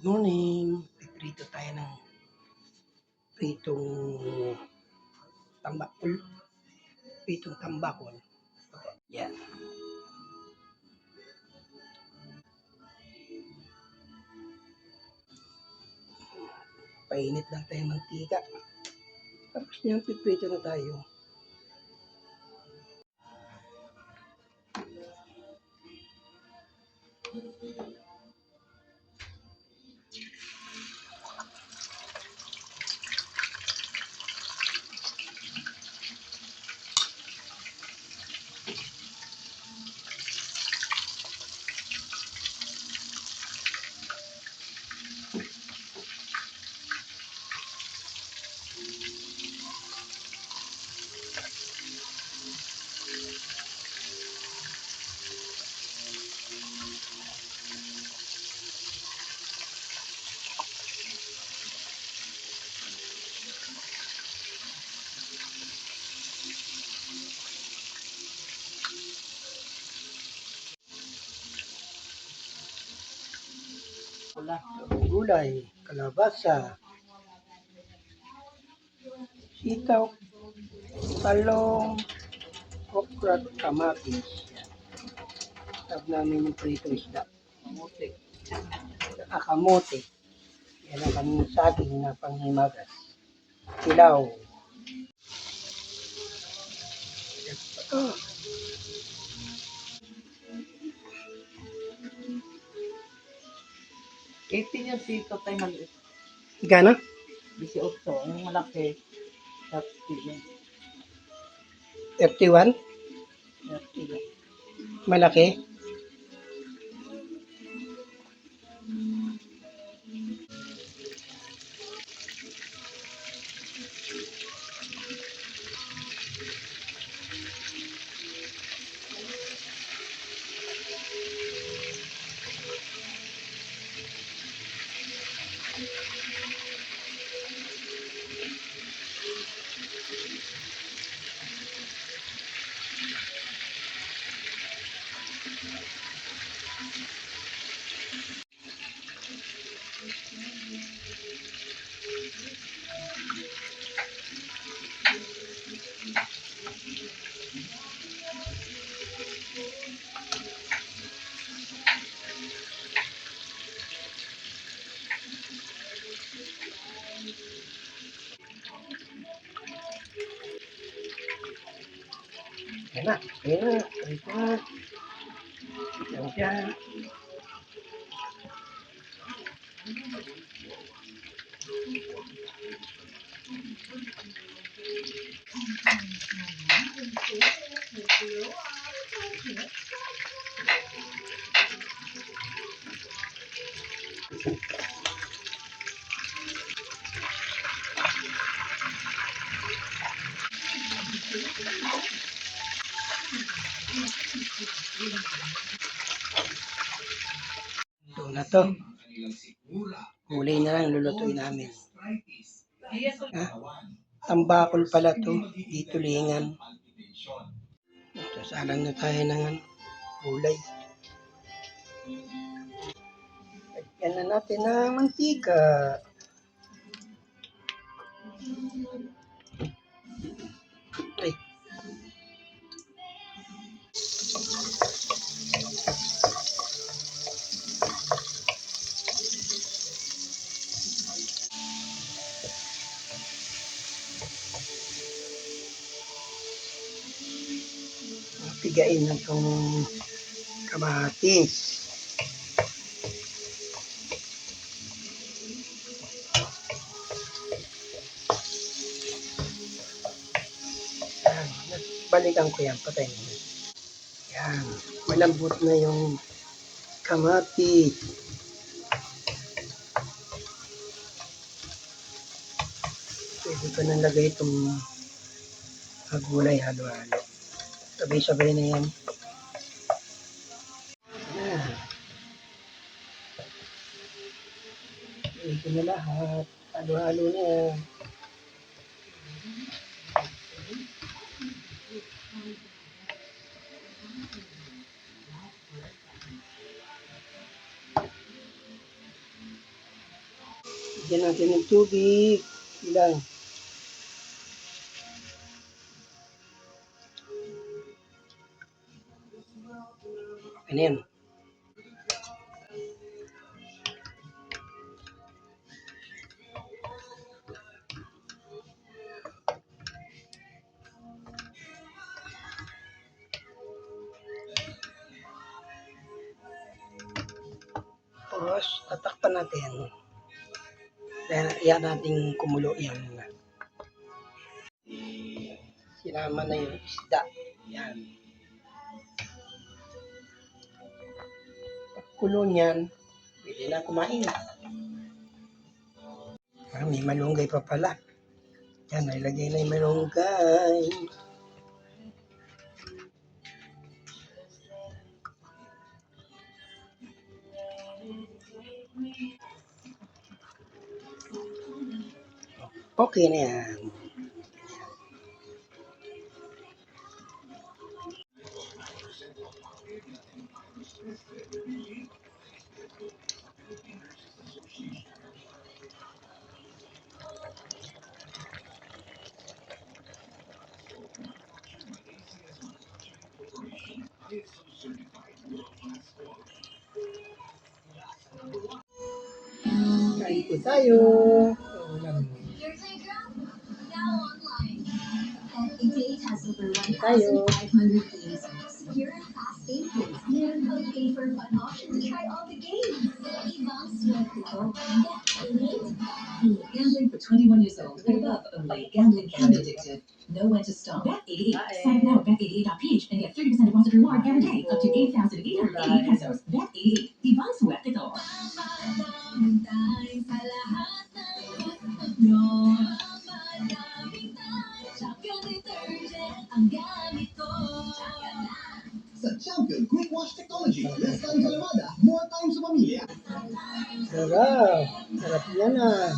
Morning. Piprito tayo ng pritong tambakol. Pritong tambakol. Yan. Painit lang tayo mantika. Tapos niyan, piprito na tayo. Gulay, kalabasa, sitaw, talong, okra, kamatis. Tawag namin yung pritong isda. Kamote. Yan ang kaming saging na panghimagas. Silaw. Oh, 18 yung sito tayo maliit. gana? 18. Yung malaki. 30 yun. 31? 30 lang. Malaki? Yan na. Yan na. Ito na. Yan dyan. Ito na to. Huli na lang lulutuin namin. Ha? Tambakol pala to. Dito lingan. Ito, salang na tayo ng gulay. Lagyan na natin ng mantika. Ay. Pigain na itong kamatis. Yan. Balikan ko yan. Patayin mo. Yan. Malambot na yung kamatis. Pwede ko nang lagay itong gulay halo-halo. Sabay-sabay na yan. Yan. Ito na lahat. Halo-halo na yan. Lagyan natin ng tubig. Ilang. Okay na yan. Tapos, tatakpan natin. Yan natin kumulo yan. Sinama na yung isda. Yan. Kulo niyan, pwede na kumain. May malunggay pa pala. Yan, nailagay na yung malunggay. Okay na yan. Kain po tayo. Your playground, now online. FA has over Tayo. 1,500 games. Secure and fast gameplays. Meron kang pay for fun option to try all the games. Ibang swerte ko. That's elite. Gambling for 21 years old and above only. Gambling can be addictive. Know when to stop. Bet88. Sign up now at bet88.ph and get 30% deposit reward every day up to 8,880 pesos. Bet88. Ibang swerte ko. Mamadaming sa lahat ng gusto nyo. Mamadaming tayo. Champion detergent ang gamit ko. Sa Champion Quick Wash Technology, less time sa lamada, more time sa pamilya. Sarap. Sarap yan ah.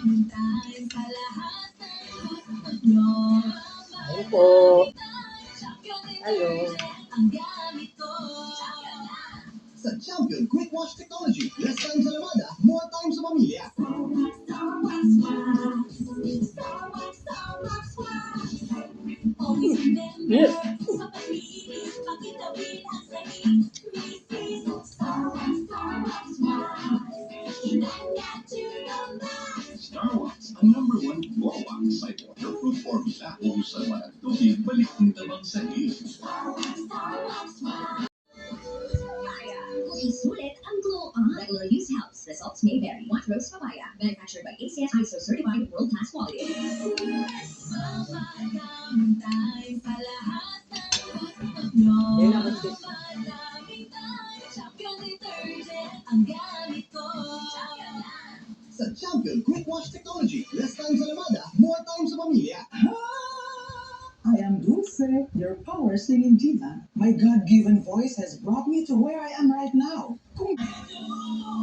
Mamadaming tayo sa lahat ng gusto nyo. Ayun po. Champion Tayo. detergent ang gamit ko. Sa Champion Quick Wash Technology, less time sa lamada, more time sa pamilya. Always remember, Yes. sa pag-ibig, pakitawin ang saging. Starbucks, inangat to the max. Starwax, ang number one Florwax may waterproof formula kung sa mga tubig balik ng tabang sa Starbucks, Papaya. Kung isulit ang glow on. Regular use helps. Results may vary. White Rose Papaya. Manufactured by ACS ISO certified world-class quality. Mamadaming tayo sa lahat ng gusto nyo. Mamadaming tayo. Champion detergent ang gamit ko. Sa Champion Quick Wash Technology, less time sa lamada, more time sa pamilya. I am Dulce, your power singing diva. My God-given voice has brought me to where I am right now.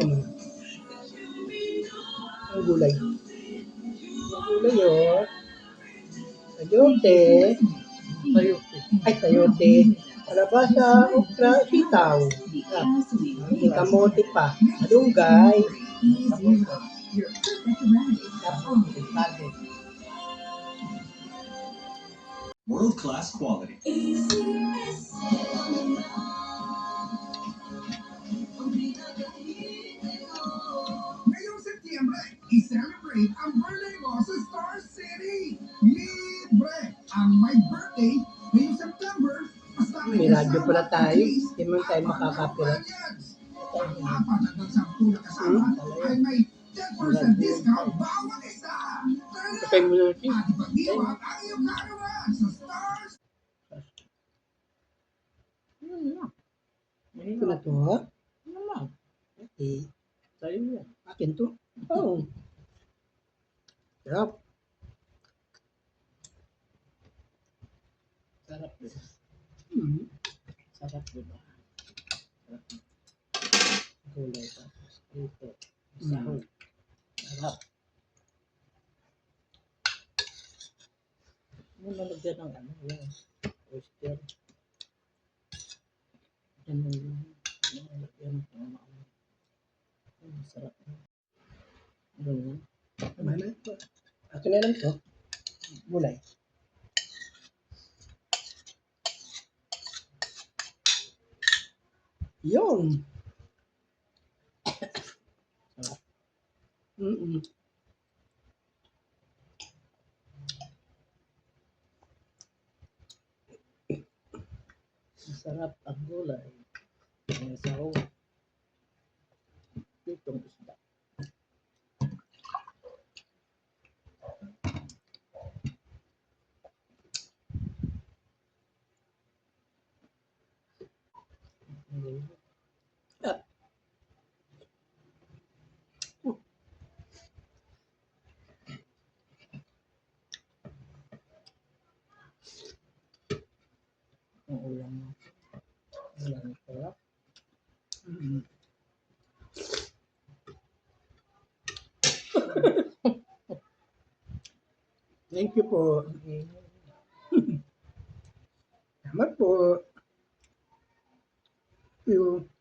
Ano? Ang gulay. Ang gulay oh. Sayote. Sayote. Ay, sayote. Kalabasa, okra, sitaw. May kamote pa. Malunggay. Your perfect remedy. world-class quality. Ngayong Setyembre, i-celebrate ang birthday mo sa Star City! Libre! Ang my birthday ngayong September, May radyo pala tayo. Hindi man tayo makakapirate. Apat hanggang 10 na kasama ay may 10% discount bawat isa! Sakay mo na natin. At ipag-iwan ang iyong karawan sa Stars! Ito na to ha? Okay. Akin to. Oh. Sarap. Sarap din. Sarap diba? Gulay tapos dito. Sahog. Sarap. Ano nalagyan ng ano? Yung oyster. Yan yung nalagyan ng ano. Sarap. Tama na. Akin na lang to. Gulay. Yun. Mm-mm. Masarap ang gulay. May sahog. Itong isda. Ang ulam mo. Ulam sarap. Mm-mm. Thank you po. Salamat po. Thank you.